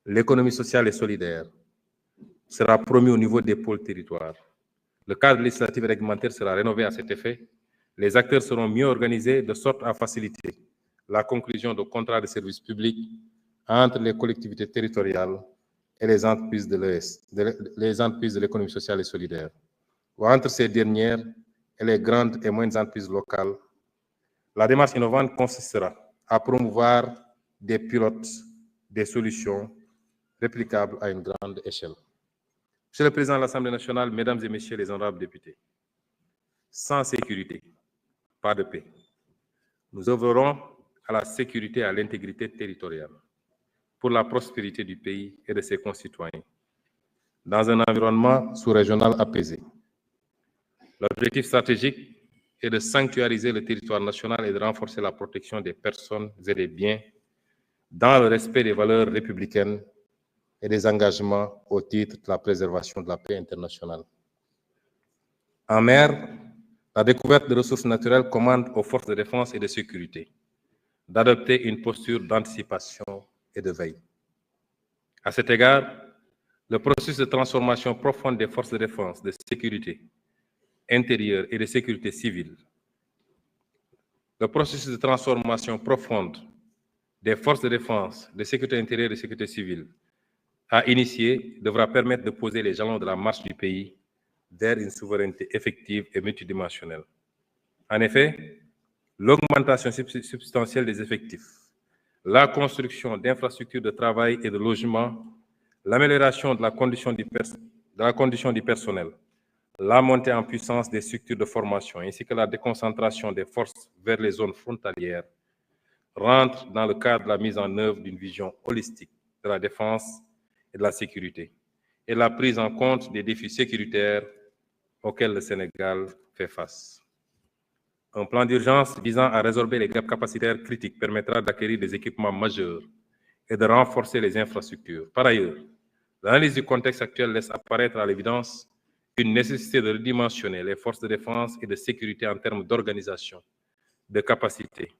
L'économie sociale et solidaire sera promue au niveau des pôles territoires. Le cadre législatif et réglementaire sera rénové à cet effet. Les acteurs seront mieux organisés de sorte à faciliter la conclusion de contrats de services publics entre les collectivités territoriales et les entreprises de l'économie sociale et solidaire, ou entre ces dernières et les grandes et moyennes entreprises locales. La démarche innovante consistera à promouvoir des pilotes, des solutions réplicables à une grande échelle. Monsieur le Président de l'Assemblée nationale, Mesdames et Messieurs les honorables députés, sans sécurité, pas de paix. Nous œuvrerons à la sécurité et à l'intégrité territoriale pour la prospérité du pays et de ses concitoyens, dans un environnement sous-régional apaisé. L'objectif stratégique est de sanctuariser le territoire national et de renforcer la protection des personnes et des biens dans le respect des valeurs républicaines et des engagements au titre de la préservation de la paix internationale. En mer, la découverte de ressources naturelles commande aux forces de défense et de sécurité d'adopter une posture d'anticipation et de veille. À cet égard, le processus de transformation profonde des forces de défense, de sécurité intérieure et de sécurité civile, le processus de transformation profonde des forces de défense, de sécurité intérieure et de sécurité civile à initier devra permettre de poser les jalons de la marche du pays vers une souveraineté effective et multidimensionnelle. En effet, l'augmentation substantielle des effectifs, la construction d'infrastructures de travail et de logement, l'amélioration de la condition du personnel, la montée en puissance des structures de formation ainsi que la déconcentration des forces vers les zones frontalières rentrent dans le cadre de la mise en œuvre d'une vision holistique de la défense et de la sécurité et la prise en compte des défis sécuritaires auxquels le Sénégal fait face. Un plan d'urgence visant à résorber les gaps capacitaires critiques permettra d'acquérir des équipements majeurs et de renforcer les infrastructures. Par ailleurs, l'analyse du contexte actuel laisse apparaître à l'évidence une nécessité de redimensionner les forces de défense et de sécurité en termes d'organisation, de capacité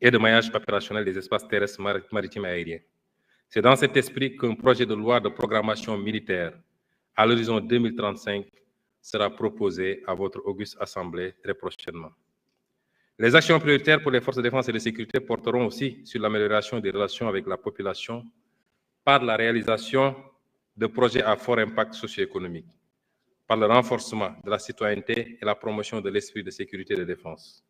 et de maillage opérationnel des espaces terrestres, maritimes et aériens. C'est dans cet esprit qu'un projet de loi de programmation militaire à l'horizon 2035 sera proposé à votre auguste Assemblée très prochainement. Les actions prioritaires pour les forces de défense et de sécurité porteront aussi sur l'amélioration des relations avec la population par la réalisation de projets à fort impact socio-économique, par le renforcement de la citoyenneté et la promotion de l'esprit de sécurité et de défense.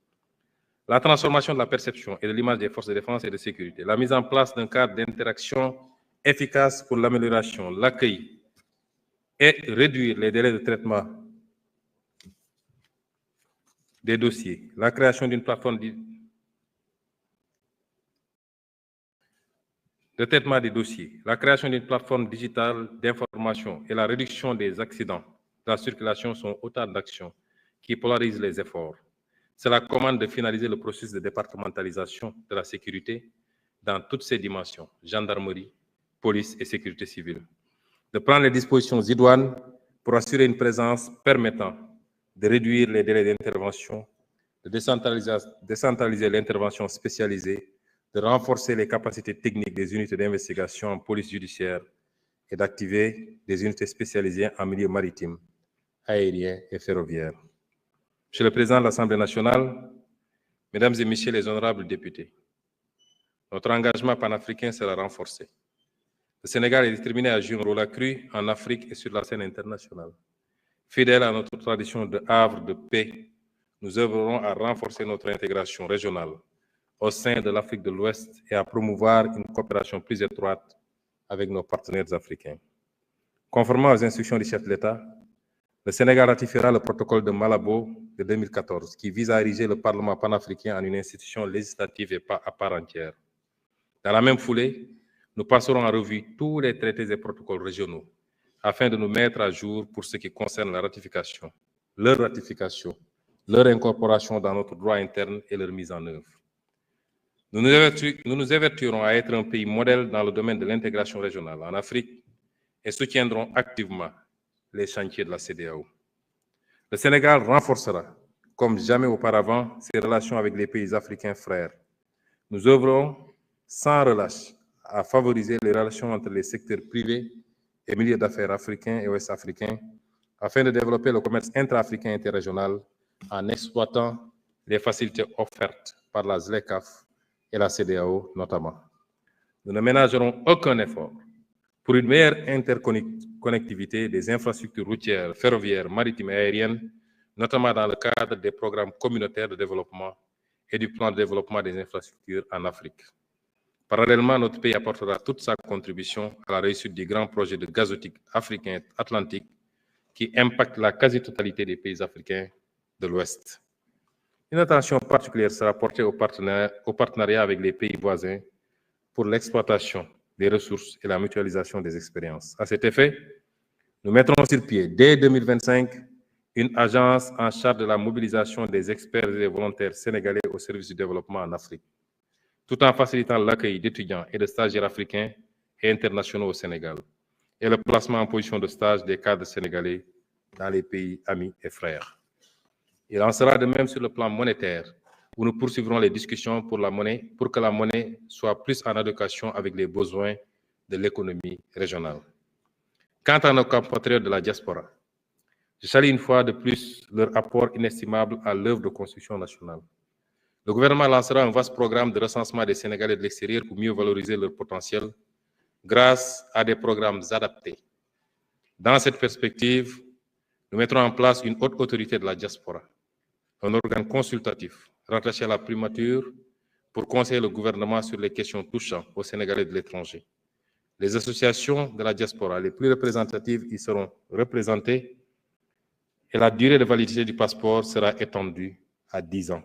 La transformation de la perception et de l'image des forces de défense et de sécurité, la mise en place d'un cadre d'interaction efficace pour l'amélioration, l'accueil et réduire les délais de traitement des dossiers, la création d'une plateforme de traitement des dossiers, la création d'une plateforme digitale d'information et la réduction des accidents de la circulation sont autant d'actions qui polarisent les efforts. Cela commande de finaliser le processus de départementalisation de la sécurité dans toutes ses dimensions, gendarmerie, police et sécurité civile, de prendre les dispositions idoines pour assurer une présence permettant de réduire les délais d'intervention, de décentraliser l'intervention spécialisée, de renforcer les capacités techniques des unités d'investigation en police judiciaire et d'activer des unités spécialisées en milieu maritime, aérien et ferroviaire. Monsieur le Président de l'Assemblée nationale, Mesdames et Messieurs les honorables députés, notre engagement panafricain sera renforcé. Le Sénégal est déterminé à jouer un rôle accru en Afrique et sur la scène internationale. Fidèle à notre tradition de havre de paix, nous œuvrerons à renforcer notre intégration régionale au sein de l'Afrique de l'Ouest et à promouvoir une coopération plus étroite avec nos partenaires africains. Conformément aux instructions du chef de l'État, le Sénégal ratifiera le protocole de Malabo de 2014 qui vise à ériger le Parlement panafricain en une institution législative et pas à part entière. Dans la même foulée, nous passerons en revue tous les traités et protocoles régionaux afin de nous mettre à jour pour ce qui concerne la ratification, leur incorporation dans notre droit interne et leur mise en œuvre. Nous nous évertuerons à être un pays modèle dans le domaine de l'intégration régionale en Afrique et soutiendrons activement les chantiers de la CEDEAO. Le Sénégal renforcera, comme jamais auparavant, ses relations avec les pays africains frères. Nous œuvrons sans relâche à favoriser les relations entre les secteurs privés et milieux d'affaires africains et ouest-africains afin de développer le commerce intra-africain interrégional en exploitant les facilités offertes par la ZLECAf et la CEDEAO notamment. Nous ne ménagerons aucun effort pour une meilleure interconnectivité des infrastructures routières, ferroviaires, maritimes et aériennes, notamment dans le cadre des programmes communautaires de développement et du plan de développement des infrastructures en Afrique. Parallèlement, notre pays apportera toute sa contribution à la réussite du grand projet de gazoduc africain atlantique qui impacte la quasi-totalité des pays africains de l'Ouest. Une attention particulière sera portée au partenariat avec les pays voisins pour l'exploitation des ressources et la mutualisation des expériences. À cet effet, nous mettrons sur pied, dès 2025, une agence en charge de la mobilisation des experts et des volontaires sénégalais au service du développement en Afrique, tout en facilitant l'accueil d'étudiants et de stagiaires africains et internationaux au Sénégal, et le placement en position de stage des cadres sénégalais dans les pays amis et frères. Il en sera de même sur le plan monétaire, où nous poursuivrons les discussions pour que la monnaie soit plus en adéquation avec les besoins de l'économie régionale. Quant à nos compatriotes de la diaspora, je salue une fois de plus leur apport inestimable à l'œuvre de construction nationale. Le gouvernement lancera un vaste programme de recensement des Sénégalais de l'extérieur pour mieux valoriser leur potentiel grâce à des programmes adaptés. Dans cette perspective, nous mettrons en place une haute autorité de la diaspora, un organe consultatif rattaché à la primature pour conseiller le gouvernement sur les questions touchant aux Sénégalais de l'étranger. Les associations de la diaspora les plus représentatives y seront représentées et la durée de validité du passeport sera étendue à 10 ans.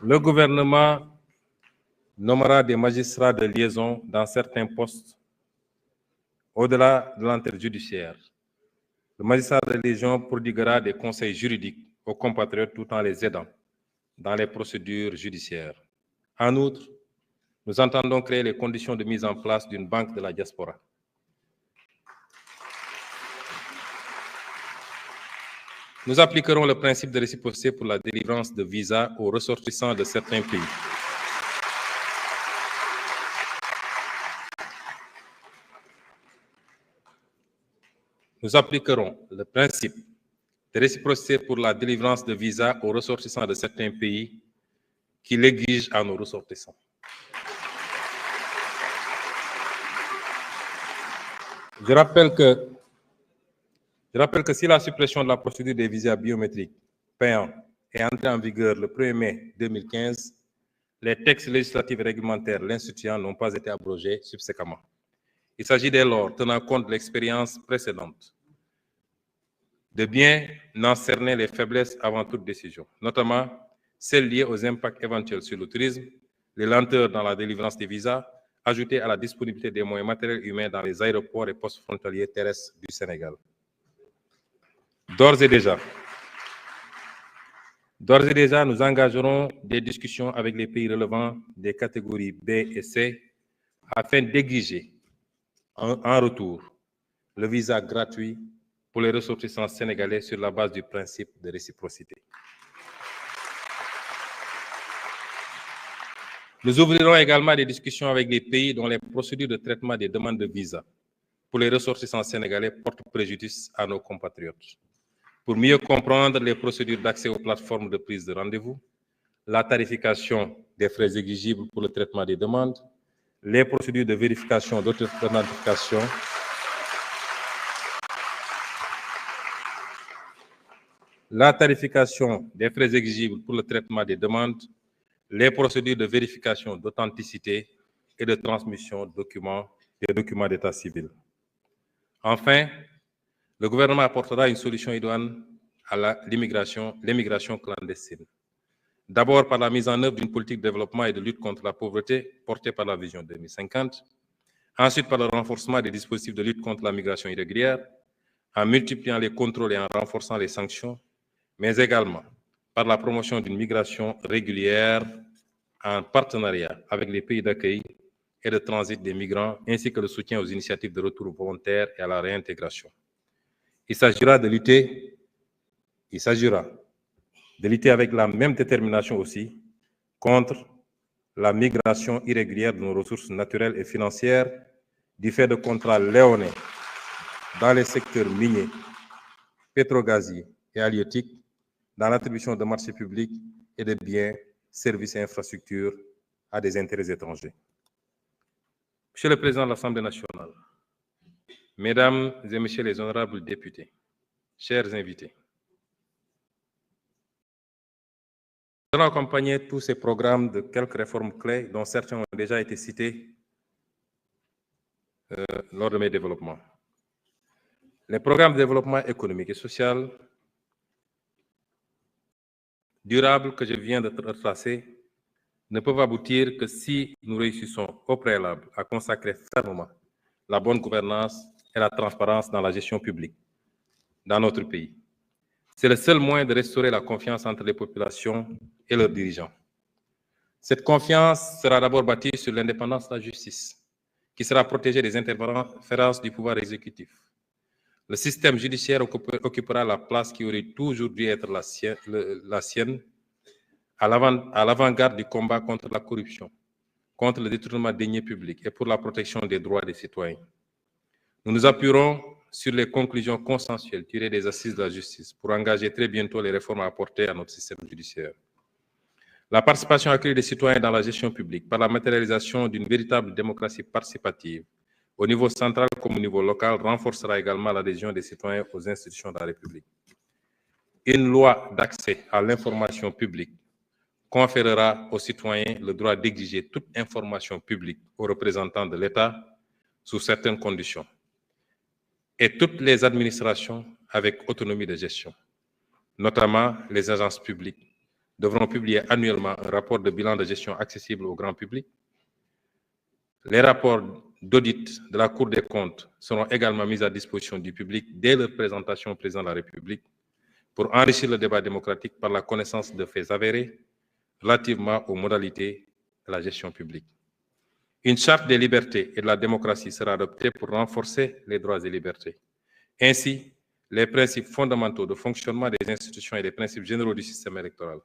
Le gouvernement nommera des magistrats de liaison dans certains postes au-delà de l'interjudiciaire. Le magistrat de liaison prodiguera des conseils juridiques aux compatriotes tout en les aidant dans les procédures judiciaires. En outre, nous entendons créer les conditions de mise en place d'une banque de la diaspora. Nous appliquerons le principe de réciprocité pour la délivrance de visas aux ressortissants de certains pays. Nous appliquerons le principe de réciprocité pour la délivrance de visas aux ressortissants de certains pays qui l'exigent à nos ressortissants. Je rappelle que si la suppression de la procédure des visas biométriques payants est entrée en vigueur le 1er mai 2015, les textes législatifs et réglementaires l'instituant n'ont pas été abrogés subséquemment. Il s'agit dès lors, tenant compte de l'expérience précédente, de bien en cerner les faiblesses avant toute décision, notamment celles liées aux impacts éventuels sur le tourisme, les lenteurs dans la délivrance des visas, ajoutées à la disponibilité des moyens matériels et humains dans les aéroports et postes frontaliers terrestres du Sénégal. D'ores et déjà, nous engagerons des discussions avec les pays relevant des catégories B et C afin d'exiger en retour le visa gratuit pour les ressortissants sénégalais sur la base du principe de réciprocité. Nous ouvrirons également des discussions avec les pays dont les procédures de traitement des demandes de visa pour les ressortissants sénégalais portent préjudice à nos compatriotes. Pour mieux comprendre les procédures d'accès aux plateformes de prise de rendez-vous, la tarification des frais exigibles pour le traitement des demandes, les procédures de vérification d'authentification, la tarification des frais exigibles pour le traitement des demandes, les procédures de vérification d'authenticité et de transmission des documents d'état civil. Enfin, le gouvernement apportera une solution idoine à l'immigration clandestine. D'abord par la mise en œuvre d'une politique de développement et de lutte contre la pauvreté portée par la vision 2050. Ensuite par le renforcement des dispositifs de lutte contre la migration irrégulière, en multipliant les contrôles et en renforçant les sanctions, mais également par la promotion d'une migration régulière en partenariat avec les pays d'accueil et de transit des migrants, ainsi que le soutien aux initiatives de retour volontaire et à la réintégration. Il s'agira de lutter avec la même détermination aussi contre la migration irrégulière de nos ressources naturelles et financières du fait de contrats léonins dans les secteurs miniers, pétrogaziers et halieutiques, dans l'attribution de marchés publics et de biens, services et infrastructures à des intérêts étrangers. Monsieur le Président de l'Assemblée nationale, Mesdames et Messieurs les honorables députés, chers invités, nous allons accompagner tous ces programmes de quelques réformes clés dont certains ont déjà été cités lors de mes développements. Les programmes de développement économique et social durable que je viens de retracer ne peuvent aboutir que si nous réussissons au préalable à consacrer fermement la bonne gouvernance et la transparence dans la gestion publique dans notre pays. C'est le seul moyen de restaurer la confiance entre les populations et leurs dirigeants. Cette confiance sera d'abord bâtie sur l'indépendance de la justice, qui sera protégée des interférences du pouvoir exécutif. Le système judiciaire occupera la place qui aurait toujours dû être la sienne à l'avant-garde du combat contre la corruption, contre le détournement des deniers publics et pour la protection des droits des citoyens. Nous nous appuierons sur les conclusions consensuelles tirées des assises de la justice pour engager très bientôt les réformes à apporter à notre système judiciaire. La participation accrue des citoyens dans la gestion publique par la matérialisation d'une véritable démocratie participative au niveau central comme au niveau local renforcera également l'adhésion des citoyens aux institutions de la République. Une loi d'accès à l'information publique conférera aux citoyens le droit d'exiger toute information publique aux représentants de l'État sous certaines conditions et toutes les administrations avec autonomie de gestion, notamment les agences publiques, devront publier annuellement un rapport de bilan de gestion accessible au grand public. Les rapports d'audit de la Cour des comptes seront également mis à disposition du public dès leur présentation au président de la République pour enrichir le débat démocratique par la connaissance de faits avérés relativement aux modalités de la gestion publique. Une charte des libertés et de la démocratie sera adoptée pour renforcer les droits et libertés. Ainsi, les principes fondamentaux de fonctionnement des institutions et les principes généraux du système électoral.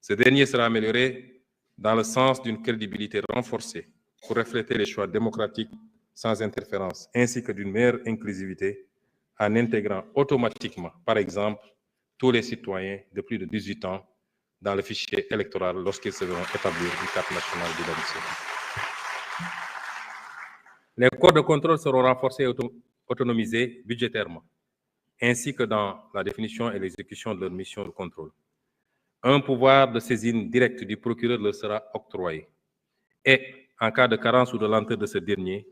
Ce dernier sera amélioré dans le sens d'une crédibilité renforcée pour refléter les choix démocratiques sans interférence, ainsi que d'une meilleure inclusivité en intégrant automatiquement, par exemple, tous les citoyens de plus de 18 ans dans le fichier électoral lorsqu'ils se verront établir une carte nationale d'identité. Les corps de contrôle seront renforcés et autonomisés budgétairement, ainsi que dans la définition et l'exécution de leur mission de contrôle. Un pouvoir de saisine directe du procureur leur sera octroyé. Et, en cas de carence ou de lenteur de ce dernier,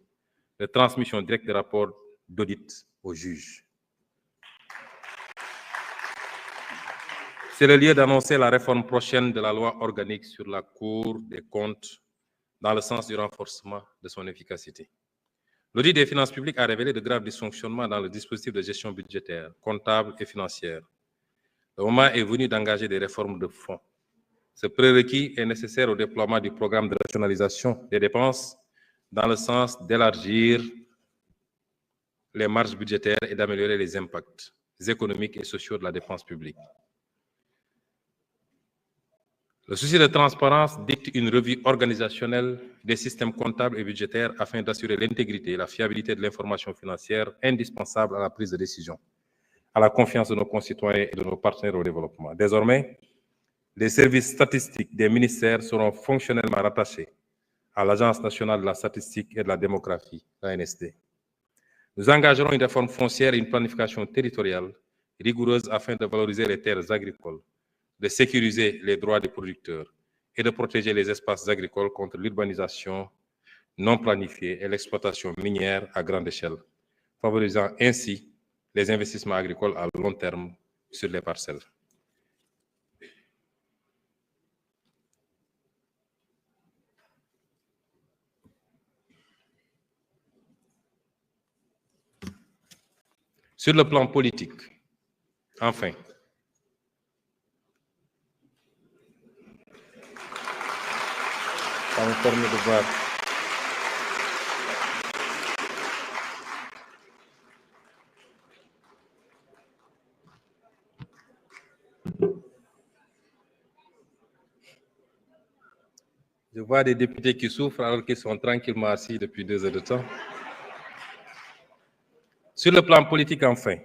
de transmission directe des rapports d'audit au juge. C'est le lieu d'annoncer la réforme prochaine de la loi organique sur la Cour des comptes dans le sens du renforcement de son efficacité. L'audit des finances publiques a révélé de graves dysfonctionnements dans le dispositif de gestion budgétaire, comptable et financière. Le moment est venu d'engager des réformes de fond. Ce prérequis est nécessaire au déploiement du programme de rationalisation des dépenses dans le sens d'élargir les marges budgétaires et d'améliorer les impacts économiques et sociaux de la dépense publique. Le souci de transparence dicte une revue organisationnelle des systèmes comptables et budgétaires afin d'assurer l'intégrité et la fiabilité de l'information financière indispensable à la prise de décision, à la confiance de nos concitoyens et de nos partenaires au développement. Désormais, les services statistiques des ministères seront fonctionnellement rattachés à l'Agence nationale de la statistique et de la démographie, l'ANSD. Nous engagerons une réforme foncière et une planification territoriale rigoureuse afin de valoriser les terres agricoles, de sécuriser les droits des producteurs et de protéger les espaces agricoles contre l'urbanisation non planifiée et l'exploitation minière à grande échelle, favorisant ainsi les investissements agricoles à long terme sur les parcelles. Sur le plan politique, enfin, ça me permet de voir. Je vois des députés qui souffrent alors qu'ils sont tranquillement assis depuis 2 heures de temps. Sur le plan politique, enfin,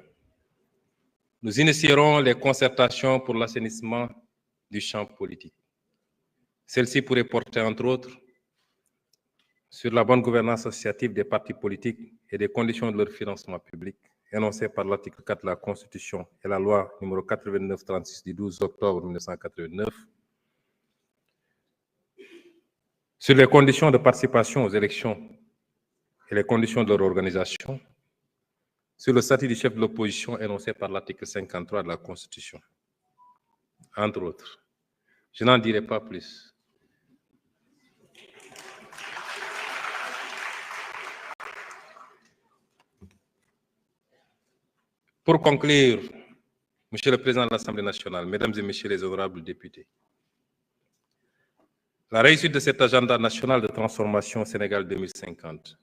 nous initierons les concertations pour l'assainissement du champ politique. Celles-ci pourraient porter, entre autres, sur la bonne gouvernance associative des partis politiques et des conditions de leur financement public, énoncées par l'article 4 de la Constitution et la loi numéro 89-36 du 12 octobre 1989, sur les conditions de participation aux élections et les conditions de leur organisation, sur le statut du chef de l'opposition énoncé par l'article 53 de la Constitution, entre autres. Je n'en dirai pas plus. Pour conclure, Monsieur le Président de l'Assemblée nationale, Mesdames et Messieurs les honorables députés, la réussite de cet agenda national de transformation Sénégal 2050,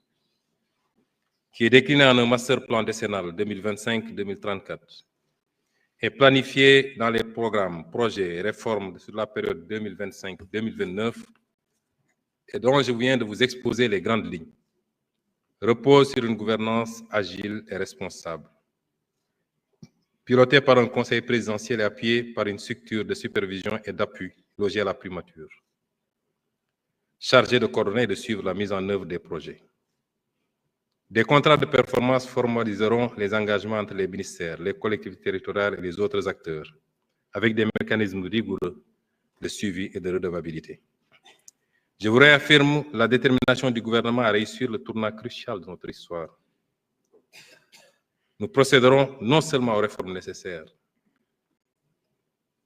qui est décliné en un master plan décennal 2025-2034, est planifié dans les programmes, projets et réformes sur la période 2025-2029 et dont je viens de vous exposer les grandes lignes, repose sur une gouvernance agile et responsable, pilotée par un conseil présidentiel et appuyé par une structure de supervision et d'appui logée à la primature, chargée de coordonner et de suivre la mise en œuvre des projets. Des contrats de performance formaliseront les engagements entre les ministères, les collectivités territoriales et les autres acteurs, avec des mécanismes rigoureux de suivi et de redevabilité. Je vous réaffirme la détermination du gouvernement à réussir le tournant crucial de notre histoire. Nous procéderons non seulement aux réformes nécessaires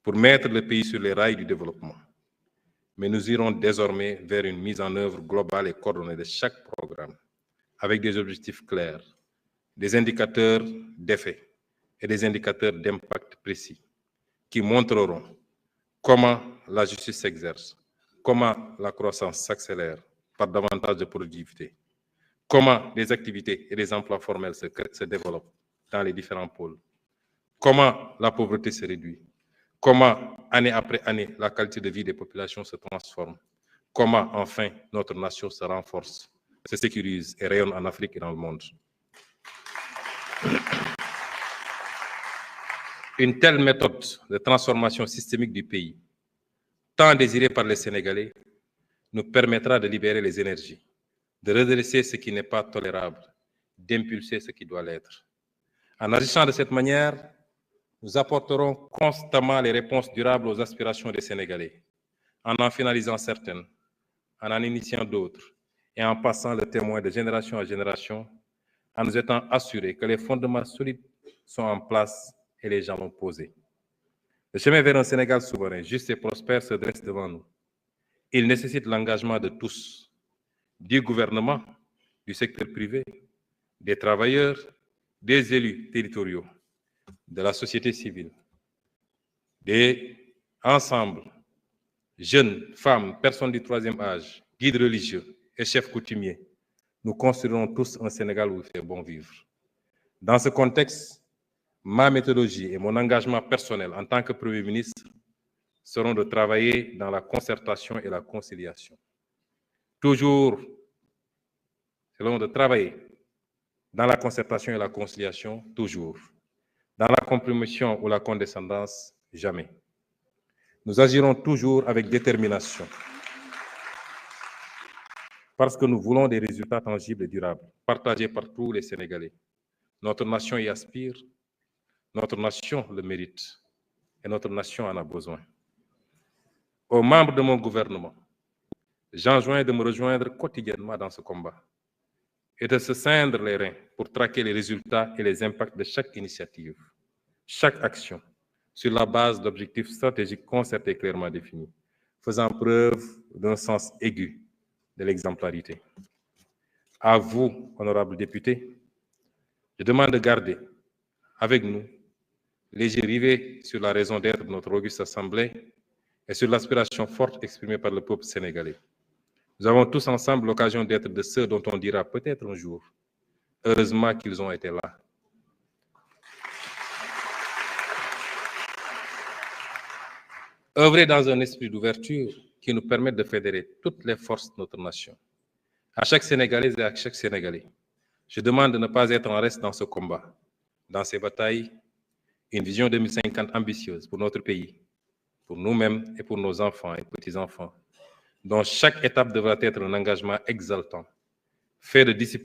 pour mettre le pays sur les rails du développement, mais nous irons désormais vers une mise en œuvre globale et coordonnée de chaque programme, avec des objectifs clairs, des indicateurs d'effet et des indicateurs d'impact précis qui montreront comment la justice s'exerce, comment la croissance s'accélère par davantage de productivité, comment les activités et les emplois formels se développent dans les différents pôles, comment la pauvreté se réduit, comment, année après année, la qualité de vie des populations se transforme, comment, enfin, notre nation se renforce, se sécurise et rayonne en Afrique et dans le monde. Une telle méthode de transformation systémique du pays, tant désirée par les Sénégalais, nous permettra de libérer les énergies, de redresser ce qui n'est pas tolérable, d'impulser ce qui doit l'être. En agissant de cette manière, nous apporterons constamment les réponses durables aux aspirations des Sénégalais, en finalisant certaines, en initiant d'autres, et en passant le témoin de génération en génération, en nous étant assurés que les fondements solides sont en place et les jalons posés. Le chemin vers un Sénégal souverain, juste et prospère se dresse devant nous. Il nécessite l'engagement de tous, du gouvernement, du secteur privé, des travailleurs, des élus territoriaux, de la société civile, des ensembles, jeunes, femmes, personnes du troisième âge, guides religieux et chefs coutumiers. Nous construirons tous un Sénégal où il fait bon vivre. Dans ce contexte, ma méthodologie et mon engagement personnel en tant que Premier ministre seront de travailler dans la concertation et la conciliation. Toujours, seront de travailler dans la concertation et la conciliation, toujours. Dans la compromission ou la condescendance, jamais. Nous agirons toujours avec détermination, parce que nous voulons des résultats tangibles et durables, partagés par tous les Sénégalais. Notre nation y aspire, notre nation le mérite, et notre nation en a besoin. Aux membres de mon gouvernement, j'enjoins de me rejoindre quotidiennement dans ce combat et de se ceindre les reins pour traquer les résultats et les impacts de chaque initiative, chaque action, sur la base d'objectifs stratégiques concertés et clairement définis, faisant preuve d'un sens aigu de l'exemplarité. À vous, honorables députés, je demande de garder avec nous les yeux rivés sur la raison d'être de notre auguste Assemblée et sur l'aspiration forte exprimée par le peuple sénégalais. Nous avons tous ensemble l'occasion d'être de ceux dont on dira peut-être un jour, heureusement qu'ils ont été là. Œuvrer dans un esprit d'ouverture qui nous permettent de fédérer toutes les forces de notre nation. À chaque Sénégalaise et à chaque Sénégalais, je demande de ne pas être en reste dans ce combat, dans ces batailles, une vision 2050 ambitieuse pour notre pays, pour nous-mêmes et pour nos enfants et petits-enfants, dont chaque étape devra être un engagement exaltant, fait de discipline